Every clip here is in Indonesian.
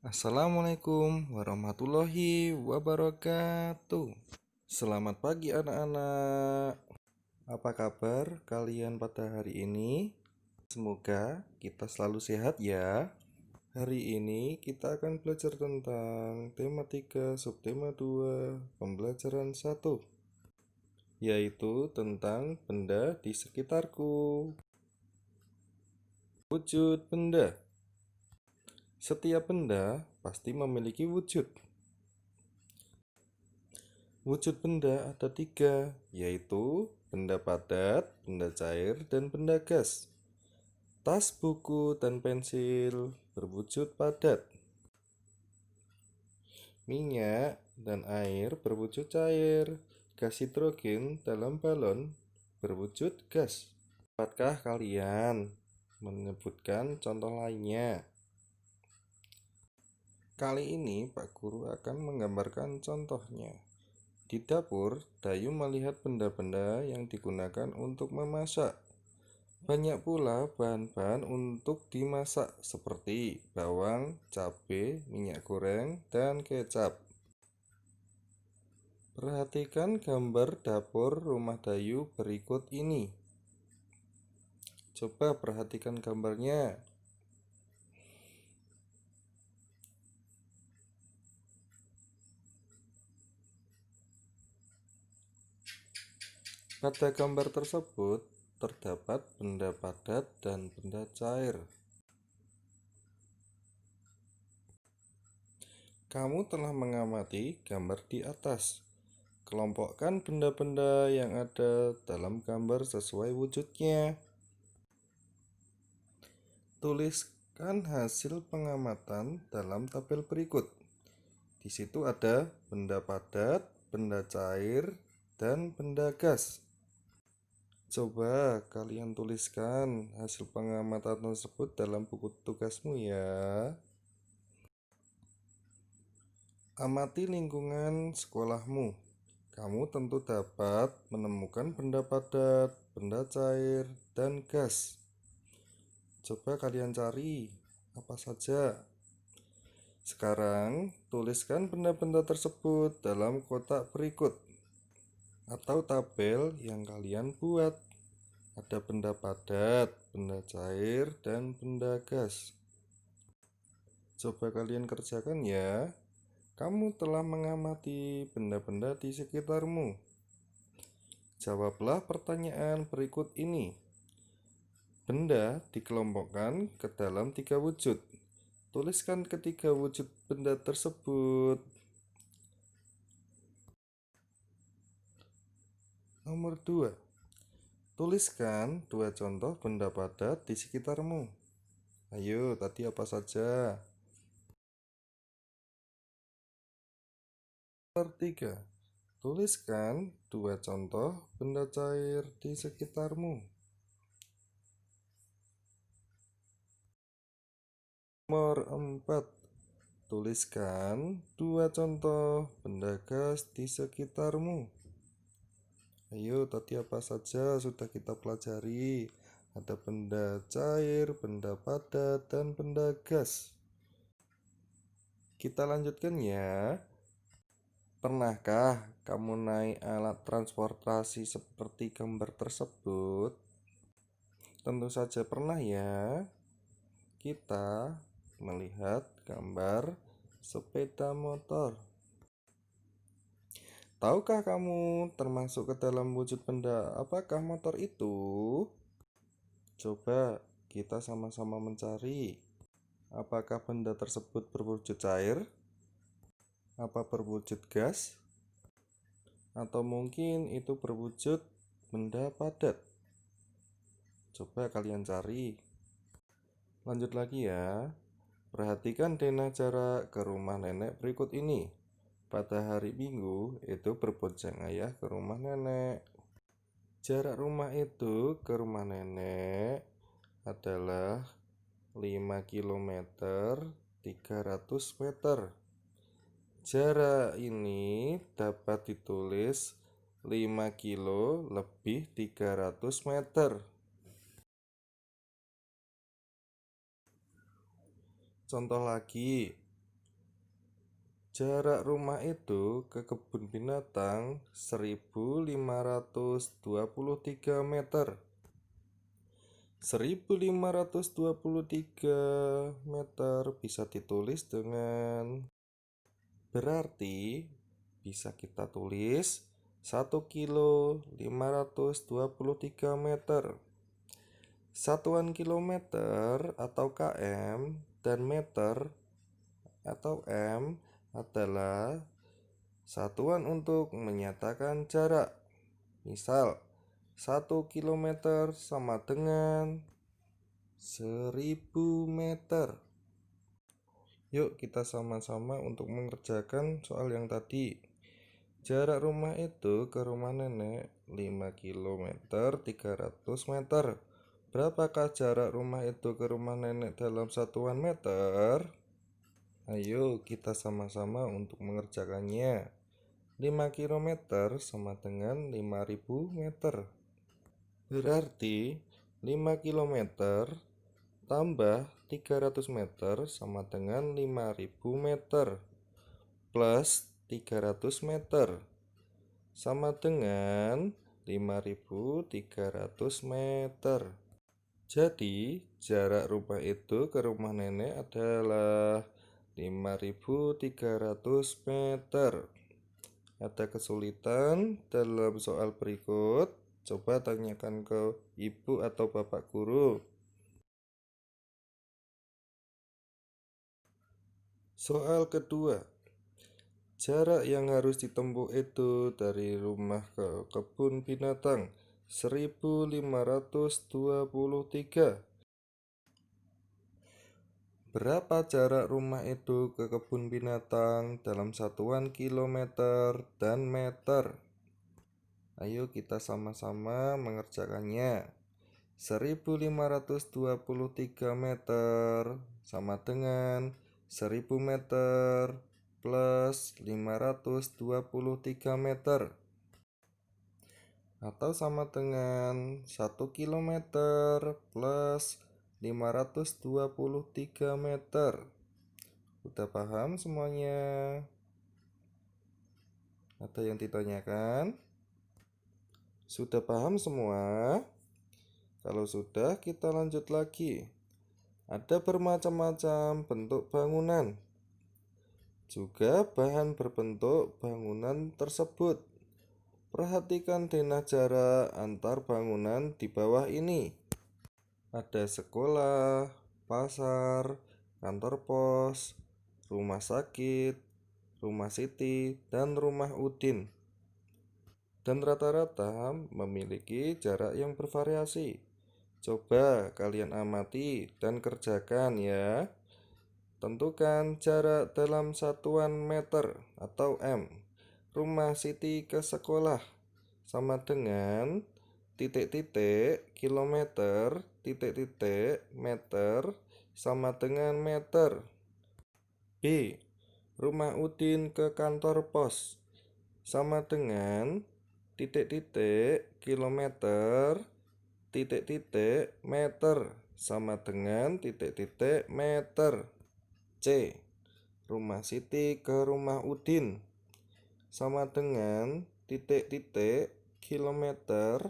Assalamualaikum warahmatullahi wabarakatuh. Selamat pagi anak-anak. Apa kabar kalian pada hari ini? Semoga kita selalu sehat ya. Hari ini kita akan belajar tentang tema 3 subtema 2 pembelajaran 1, yaitu tentang benda di sekitarku. Wujud benda. Setiap benda pasti memiliki wujud. Wujud benda ada 3, yaitu benda padat, benda cair, dan benda gas. Tas, buku, dan pensil berwujud padat. Minyak dan air berwujud cair. Gas hidrogen dalam balon berwujud gas. Dapatkah kalian menyebutkan contoh lainnya? Kali ini Pak Guru akan menggambarkan contohnya. Di dapur, Dayu melihat benda-benda yang digunakan untuk memasak. Banyak pula bahan-bahan untuk dimasak seperti bawang, cabai, minyak goreng, dan kecap. Perhatikan gambar dapur rumah Dayu berikut ini. Coba perhatikan gambarnya. Pada gambar tersebut terdapat benda padat dan benda cair. Kamu telah mengamati gambar di atas. Kelompokkan benda-benda yang ada dalam gambar sesuai wujudnya. Tuliskan hasil pengamatan dalam tabel berikut. Di situ ada benda padat, benda cair, dan benda gas. Coba kalian tuliskan hasil pengamatan tersebut dalam buku tugasmu ya. Amati lingkungan sekolahmu. Kamu tentu dapat menemukan benda padat, benda cair, dan gas. Coba kalian cari apa saja. Sekarang, tuliskan benda-benda tersebut dalam kotak berikut atau tabel yang kalian buat. Ada benda padat, benda cair, dan benda gas. Coba kalian kerjakan ya. Kamu telah mengamati benda-benda di sekitarmu. Jawablah pertanyaan berikut ini. Benda dikelompokkan ke dalam 3 wujud. Tuliskan ketiga wujud benda tersebut. Nomor 2. Tuliskan 2 contoh benda padat di sekitarmu. Ayo, tadi apa saja? Nomor 3. Tuliskan 2 contoh benda cair di sekitarmu. Nomor 4. Tuliskan 2 contoh benda gas di sekitarmu. Ayo, tadi apa saja sudah kita pelajari? Ada benda cair, benda padat, dan benda gas. Kita lanjutkan ya. Pernahkah kamu naik alat transportasi seperti gambar tersebut? Tentu saja pernah ya. Kita melihat gambar sepeda motor. Tahukah kamu termasuk ke dalam wujud benda apakah motor itu? Coba kita sama-sama mencari. Apakah benda tersebut berwujud cair? Apa berwujud gas? Atau mungkin itu berwujud benda padat? Coba kalian cari. Lanjut lagi ya. Perhatikan Dena jarak ke rumah nenek berikut ini. Pada hari Minggu itu berboncengan ayah ke rumah nenek. Jarak rumah itu ke rumah nenek adalah 5 km 300 meter. Jarak ini dapat ditulis 5 kilo lebih 300 meter. Contoh lagi, Jarak rumah itu ke kebun binatang 1523 meter. 1523 meter bisa ditulis dengan berarti bisa kita tulis 1 kilo 523 meter. Satuan kilometer atau km dan meter atau m adalah satuan untuk menyatakan jarak. Misal, 1 kilometer sama dengan 1000 meter. Yuk kita sama-sama untuk mengerjakan soal yang tadi. Jarak rumah itu ke rumah nenek 5 km 300 meter. Berapakah jarak rumah itu ke rumah nenek dalam satuan meter? Ayo kita sama-sama untuk mengerjakannya. 5 km sama dengan 5000 meter. Berarti 5 km tambah 300 meter sama dengan 5000 meter plus 300 meter sama dengan 5300 meter. Jadi jarak rumah itu ke rumah nenek adalah 5300 meter. Ada kesulitan dalam soal berikut? Coba tanyakan ke ibu atau bapak guru. Soal kedua, jarak yang harus ditempuh itu dari rumah ke kebun binatang 1523. Berapa jarak rumah itu ke kebun binatang dalam satuan kilometer dan meter? Ayo kita sama-sama mengerjakannya. 1523 meter sama dengan 1000 meter plus 523 meter atau sama dengan 1 kilometer plus 523 meter. Udah paham semuanya? Ada yang ditanyakan? Sudah paham semua? Kalau sudah, kita lanjut lagi. Ada bermacam-macam bentuk bangunan, juga bahan berbentuk bangunan tersebut. Perhatikan denah jarak antar bangunan di bawah ini. Ada sekolah, pasar, kantor pos, rumah sakit, rumah Siti, dan rumah Udin. Dan rata-rata memiliki jarak yang bervariasi. Coba kalian amati dan kerjakan ya. Tentukan jarak dalam satuan meter atau m. Rumah Siti ke sekolah sama dengan titik-titik kilometer, titik-titik meter sama dengan meter. B. Rumah Udin ke kantor pos sama dengan titik-titik kilometer, titik-titik meter sama dengan titik-titik meter. C. Rumah Siti ke rumah Udin sama dengan titik-titik kilometer,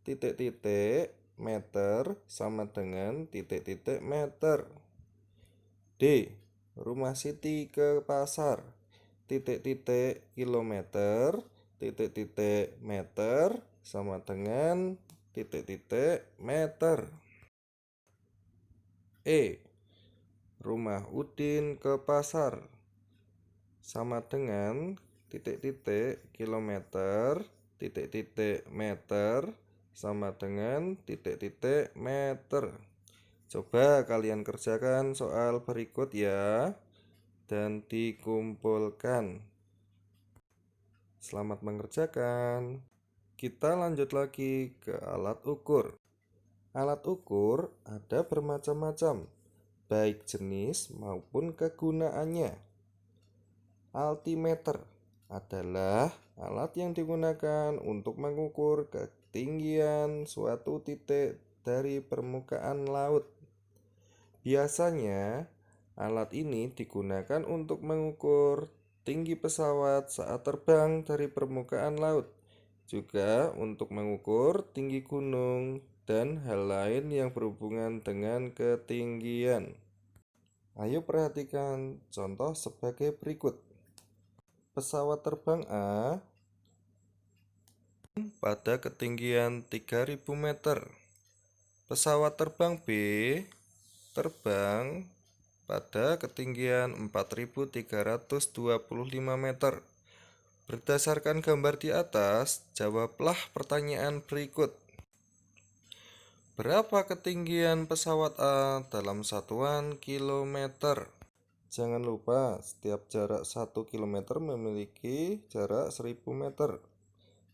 titik-titik meter sama dengan titik-titik meter. D. Rumah Siti ke pasar, titik-titik kilometer, titik-titik meter sama dengan titik-titik meter. E. Rumah Udin ke pasar sama dengan titik-titik kilometer, titik-titik meter sama dengan titik-titik meter. Coba kalian kerjakan soal berikut ya dan dikumpulkan. Selamat mengerjakan. Kita lanjut lagi ke alat ukur. Alat ukur ada bermacam-macam, baik jenis maupun kegunaannya. Altimeter adalah alat yang digunakan untuk mengukur ketinggian suatu titik dari permukaan laut. Biasanya, alat ini digunakan untuk mengukur tinggi pesawat saat terbang dari permukaan laut, juga untuk mengukur tinggi gunung dan hal lain yang berhubungan dengan ketinggian. Ayo perhatikan contoh sebagai berikut. Pesawat terbang A pada ketinggian 3000 meter. Pesawat terbang B terbang pada ketinggian 4325 meter. Berdasarkan gambar di atas, jawablah pertanyaan berikut. Berapa ketinggian pesawat A dalam satuan kilometer? Jangan lupa, setiap jarak 1 kilometer memiliki jarak 1000 meter.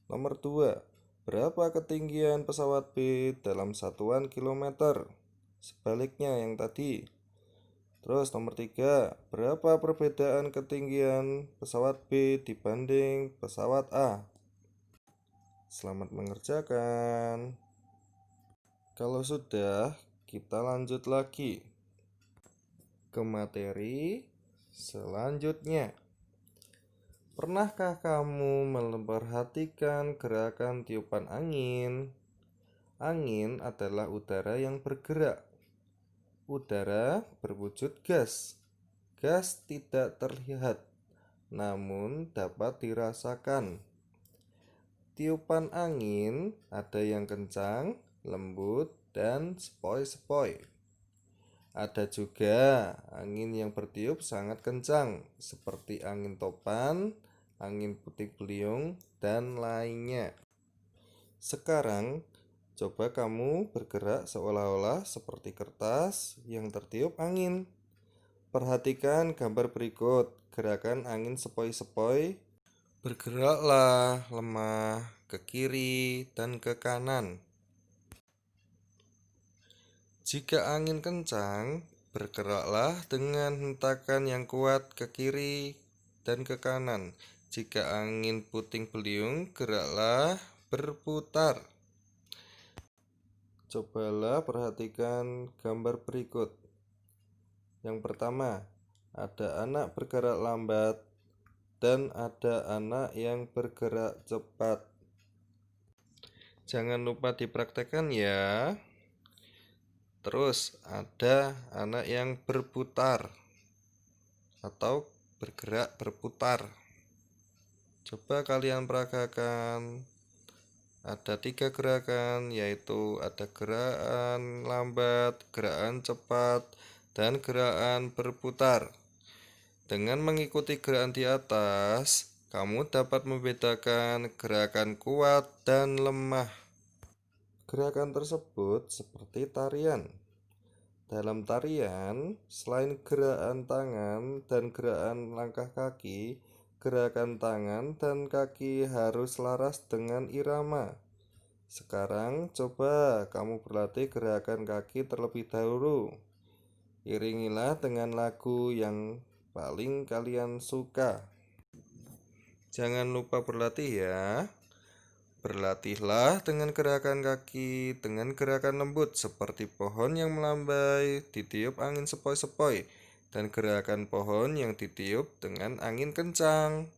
Nomor 2. Berapa ketinggian pesawat B dalam satuan kilometer? Sebaliknya yang tadi. Terus nomor 3. Berapa perbedaan ketinggian pesawat B dibanding pesawat A? Selamat mengerjakan. Kalau sudah, kita lanjut lagi ke materi selanjutnya. Pernahkah kamu memperhatikan gerakan tiupan angin? Angin adalah udara yang bergerak. Udara berwujud gas. Gas tidak terlihat, namun dapat dirasakan. Tiupan angin ada yang kencang, lembut, dan sepoi-sepoi. Ada juga angin yang bertiup sangat kencang, seperti angin topan, angin puting beliung, dan lainnya. Sekarang, coba kamu bergerak seolah-olah seperti kertas yang tertiup angin. Perhatikan gambar berikut, gerakan angin sepoi-sepoi. Bergeraklah lemah ke kiri dan ke kanan. Jika angin kencang, bergeraklah dengan hentakan yang kuat ke kiri dan ke kanan. Jika angin puting beliung, geraklah berputar. Cobalah perhatikan gambar berikut. Yang pertama, ada anak bergerak lambat dan ada anak yang bergerak cepat. Jangan lupa dipraktekkan ya. Terus ada anak yang berputar atau bergerak berputar. Coba kalian peragakan. Ada 3 gerakan, yaitu ada gerakan lambat, gerakan cepat, dan gerakan berputar. Dengan mengikuti gerakan di atas, kamu dapat membedakan gerakan kuat dan lemah. Gerakan tersebut seperti tarian. Dalam tarian, selain gerakan tangan dan gerakan langkah kaki, gerakan tangan dan kaki harus selaras dengan irama. Sekarang coba kamu berlatih gerakan kaki terlebih dahulu. Iringilah dengan lagu yang paling kalian suka. Jangan lupa berlatih ya. Berlatihlah dengan gerakan kaki, dengan gerakan lembut seperti pohon yang melambai ditiup angin sepoi-sepoi, dan gerakan pohon yang ditiup dengan angin kencang.